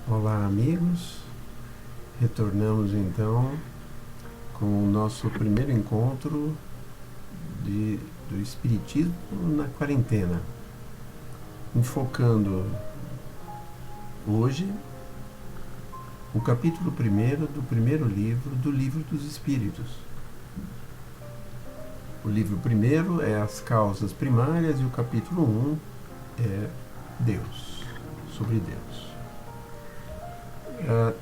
Olá, amigos. Retornamos então com o nosso primeiro encontro do Espiritismo na quarentena, enfocando hoje o capítulo 1 do primeiro livro do Livro dos Espíritos. O livro primeiro é As Causas Primárias e o capítulo 1 é Deus, sobre Deus.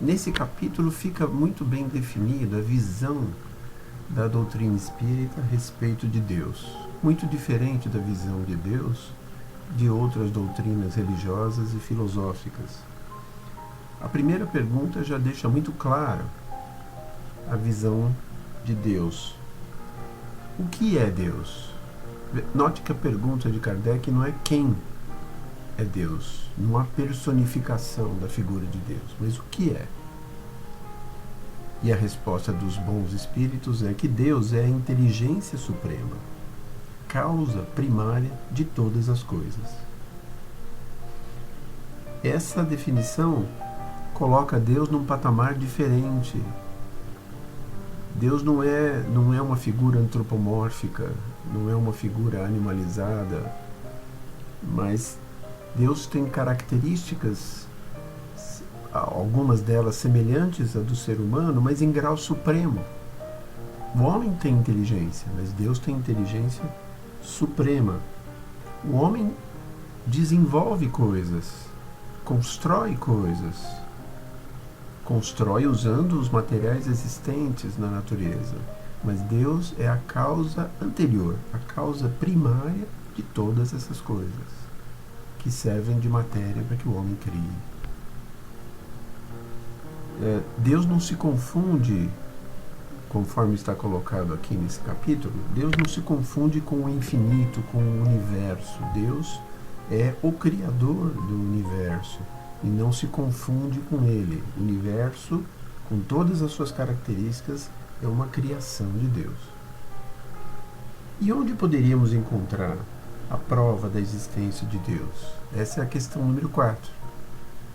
Nesse capítulo fica muito bem definida a visão da doutrina espírita a respeito de Deus, muito diferente da visão de Deus de outras doutrinas religiosas e filosóficas. A primeira pergunta já deixa muito claro a visão de Deus. O que é Deus? Note que a pergunta de Kardec não é quem é Deus, não há personificação da figura de Deus, mas o que é? E a resposta dos bons espíritos é que Deus é a inteligência suprema, causa primária de todas as coisas. Essa definição coloca Deus num patamar diferente. Deus não é uma figura antropomórfica, não é uma figura animalizada, mas Deus tem características, algumas delas semelhantes à do ser humano, mas em grau supremo. O homem tem inteligência, mas Deus tem inteligência suprema. O homem desenvolve coisas, constrói coisas, constrói usando os materiais existentes na natureza. Mas Deus é a causa anterior, a causa primária de todas essas coisas, que servem de matéria para que o homem crie. Deus não se confunde, conforme está colocado aqui nesse capítulo, Deus não se confunde com o infinito, com o universo. Deus é o criador do universo e não se confunde com ele. O universo, com todas as suas características, é uma criação de Deus. E onde poderíamos encontrar a prova da existência de Deus? Essa é a questão número 4.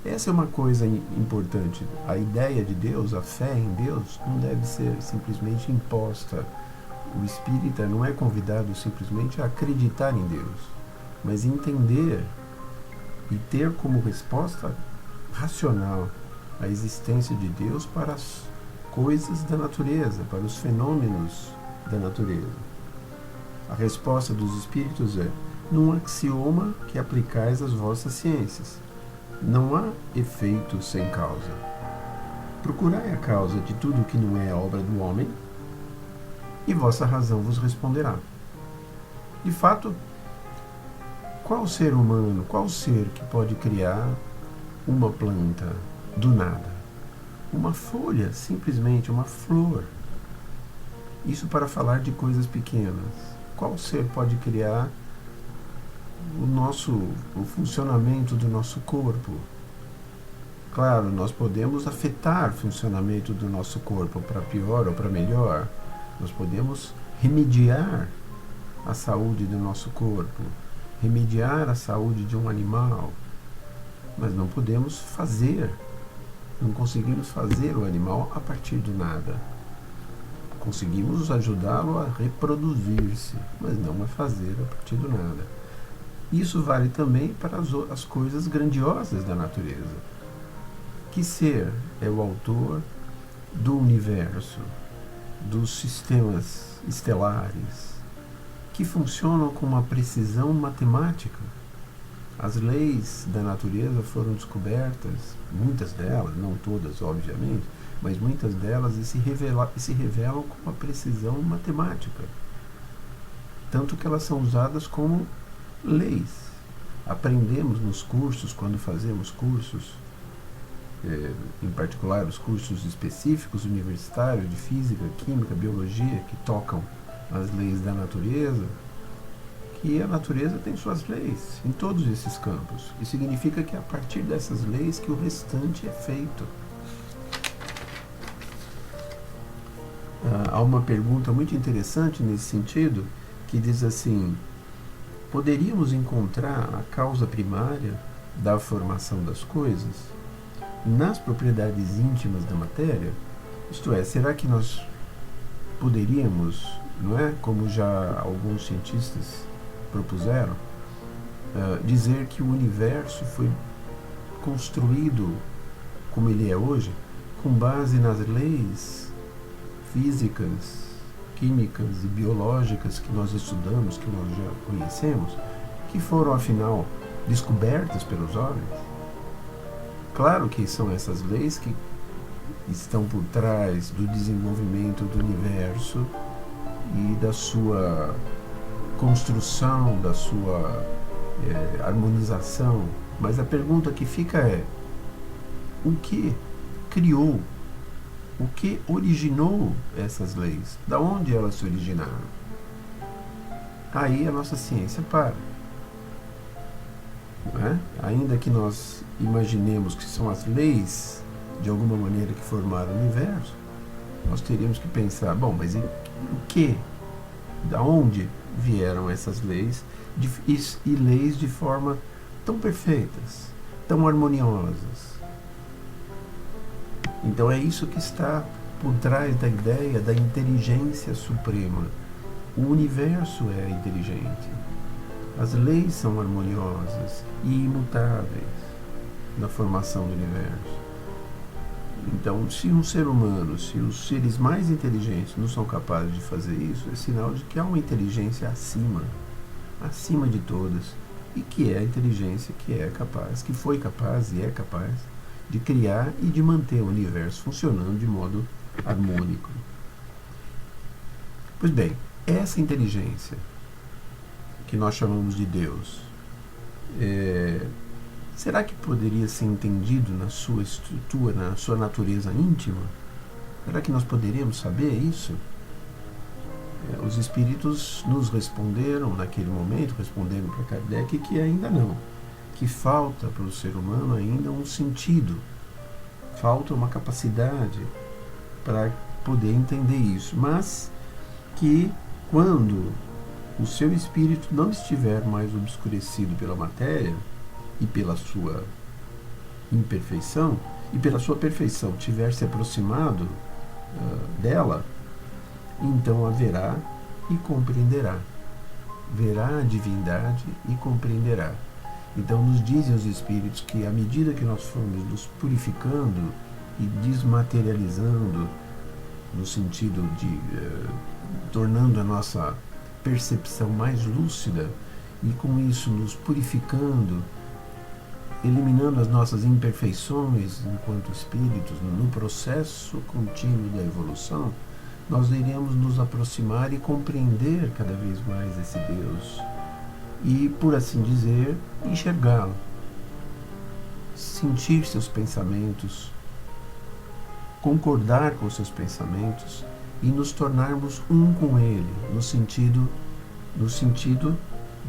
Essa é uma coisa importante. A ideia de Deus, a fé em Deus, não deve ser simplesmente imposta. O espírita não é convidado simplesmente a acreditar em Deus, mas entender e ter como resposta racional a existência de Deus para as coisas da natureza, para os fenômenos da natureza. A resposta dos espíritos é: num axioma que aplicais às vossas ciências. Não há efeito sem causa. Procurai a causa de tudo que não é obra do homem, e vossa razão vos responderá. De fato, qual ser humano, qual ser que pode criar uma planta do nada? Uma folha, simplesmente uma flor. Isso para falar de coisas pequenas. Qual ser pode criar o funcionamento do nosso corpo? Claro, nós podemos afetar o funcionamento do nosso corpo para pior ou para melhor. Nós podemos remediar a saúde do nosso corpo, remediar a saúde de um animal, mas não podemos fazer, não conseguimos fazer o animal a partir do nada. Conseguimos ajudá-lo a reproduzir-se, mas não a fazer a partir do nada. Isso vale também para as coisas grandiosas da natureza. Que ser é o autor do universo, dos sistemas estelares, que funcionam com uma precisão matemática? As leis da natureza foram descobertas, muitas delas, não todas, obviamente, mas muitas delas se revelam com uma precisão matemática, tanto que elas são usadas como leis. Aprendemos nos cursos, quando fazemos cursos, em particular os cursos específicos universitários de física, química, biologia, que tocam as leis da natureza, que a natureza tem suas leis em todos esses campos. Isso significa que é a partir dessas leis que o restante é feito. Há uma pergunta muito interessante nesse sentido, que diz assim: poderíamos encontrar a causa primária da formação das coisas? nas propriedades íntimas da matéria? Isto é, será que nós poderíamos, não é, como já alguns cientistas propuseram, dizer que o universo foi construído como ele é hoje, com base nas leis físicas, químicas e biológicas que nós estudamos, que nós já conhecemos, que foram afinal descobertas pelos homens? Claro que são essas leis que estão por trás do desenvolvimento do universo e da sua construção, da sua harmonização. Mas a pergunta que fica é: o que criou, o que originou essas leis? Da onde elas se originaram? Aí a nossa ciência para. Não é? Ainda que nós imaginemos que são as leis, de alguma maneira, que formaram o universo, nós teríamos que pensar, bom, mas o que? Da onde vieram essas leis? E leis de forma tão perfeitas, tão harmoniosas. Então é isso que está por trás da ideia da inteligência suprema. O universo é inteligente. As leis são harmoniosas e imutáveis na formação do universo. Então, se um ser humano, se os seres mais inteligentes não são capazes de fazer isso, é sinal de que há uma inteligência acima de todas, e que é a inteligência que é capaz, que foi capaz e é capaz de criar e de manter o universo funcionando de modo harmônico. Pois bem, essa inteligência que nós chamamos de Deus, será que poderia ser entendido na sua estrutura, na sua natureza íntima? Será que nós poderíamos saber isso? Os espíritos nos responderam naquele momento, responderam para Kardec que ainda não, que falta para o ser humano ainda um sentido, falta uma capacidade para poder entender isso, mas que quando o seu espírito não estiver mais obscurecido pela matéria e pela sua imperfeição, e pela sua perfeição tiver se aproximado dela, então haverá e compreenderá. Verá a divindade e compreenderá. Então nos dizem os espíritos que à medida que nós formos nos purificando e desmaterializando, no sentido de tornando a nossa percepção mais lúcida, e com isso nos purificando, eliminando as nossas imperfeições enquanto espíritos, no processo contínuo da evolução, nós iremos nos aproximar e compreender cada vez mais esse Deus e, por assim dizer, enxergá-lo, sentir seus pensamentos, concordar com seus pensamentos e nos tornarmos um com ele, no sentido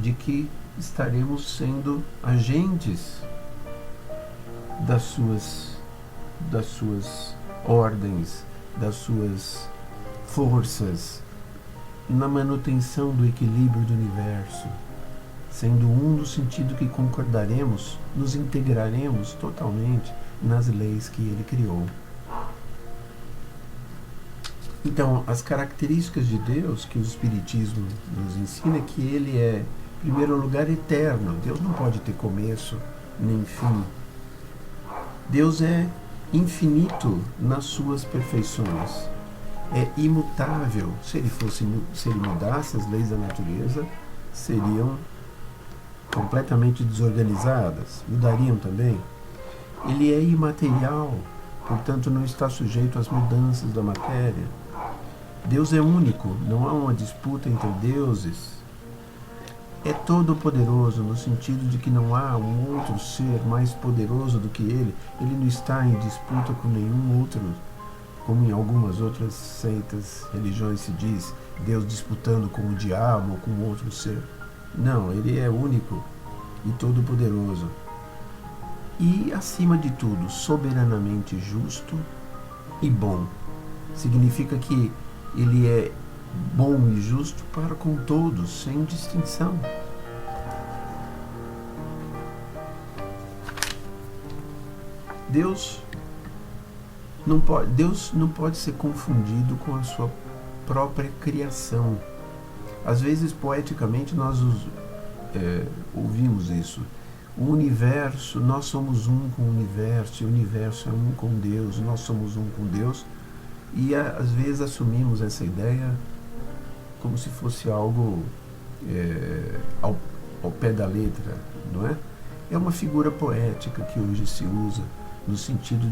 de que estaremos sendo agentes das suas ordens, das suas forças, na manutenção do equilíbrio do universo, sendo um no sentido que concordaremos, nos integraremos totalmente nas leis que ele criou. Então, as características de Deus que o Espiritismo nos ensina é que ele é, em primeiro lugar, eterno. Deus não pode ter começo nem fim. Deus é infinito nas suas perfeições. É imutável. Se ele mudasse as leis da natureza, seriam completamente desorganizadas. Mudariam também. Ele é imaterial, portanto não está sujeito às mudanças da matéria. Deus é único, não há uma disputa entre deuses. É todo-poderoso, no sentido de que não há um outro ser mais poderoso do que ele. Ele não está em disputa com nenhum outro, como em algumas outras seitas, religiões se diz, Deus disputando com o diabo ou com outro ser. Não, ele é único e todo-poderoso. E, acima de tudo, soberanamente justo e bom. Significa que ele é bom e justo para com todos, sem distinção. Deus não pode ser confundido com a sua própria criação. Às vezes, poeticamente, nós ouvimos isso. O universo, nós somos um com o universo é um com Deus, nós somos um com Deus, e às vezes assumimos essa ideia como se fosse algo ao pé da letra, não é? É uma figura poética que hoje se usa no sentido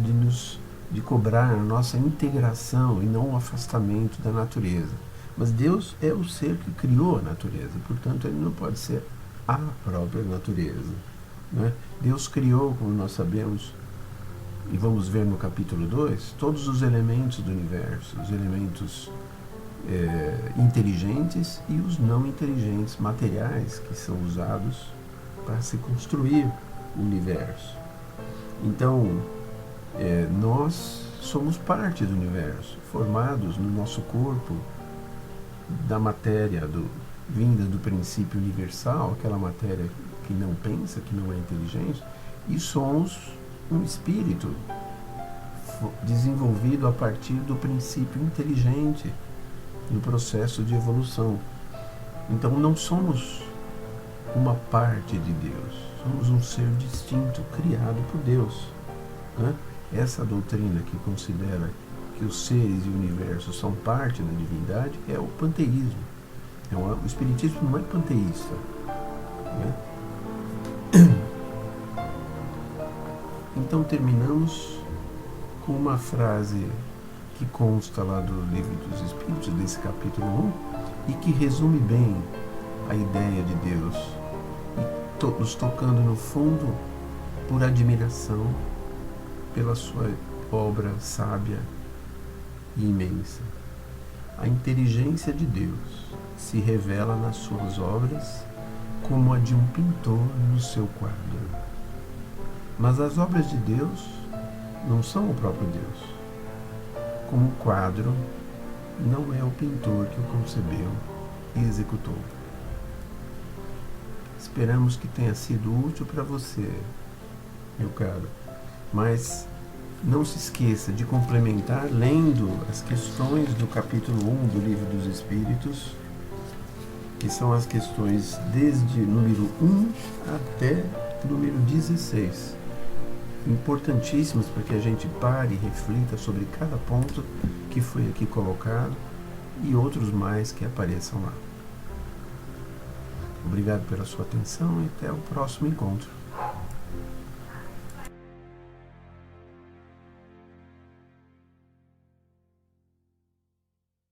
de cobrar a nossa integração e não o afastamento da natureza. Mas Deus é o ser que criou a natureza, portanto ele não pode ser a própria natureza, né? Deus criou, como nós sabemos, e vamos ver no capítulo 2, todos os elementos do universo, os elementos inteligentes e os não inteligentes, materiais, que são usados para se construir o universo. Então, nós somos parte do universo, formados no nosso corpo da matéria vinda do princípio universal, aquela matéria que não pensa, que não é inteligente, e somos um espírito desenvolvido a partir do princípio inteligente no processo de evolução. Então não somos uma parte de Deus, somos um ser distinto, criado por Deus, né? Essa doutrina que considera que os seres e o universo são parte da divindade é o panteísmo. O espiritismo não é panteísta, né? Então terminamos com uma frase que consta lá do Livro dos Espíritos, desse capítulo 1, e que resume bem a ideia de Deus, e nos tocando no fundo por admiração pela sua obra sábia e imensa. A inteligência de Deus se revela nas suas obras como a de um pintor no seu quadro. Mas as obras de Deus não são o próprio Deus. Como o quadro não é o pintor que o concebeu e executou. Esperamos que tenha sido útil para você, meu caro. Mas não se esqueça de complementar lendo as questões do capítulo 1 do Livro dos Espíritos, que são as questões desde número 1 até número 16. Importantíssimas para que a gente pare e reflita sobre cada ponto que foi aqui colocado e outros mais que apareçam lá. Obrigado pela sua atenção e até o próximo encontro.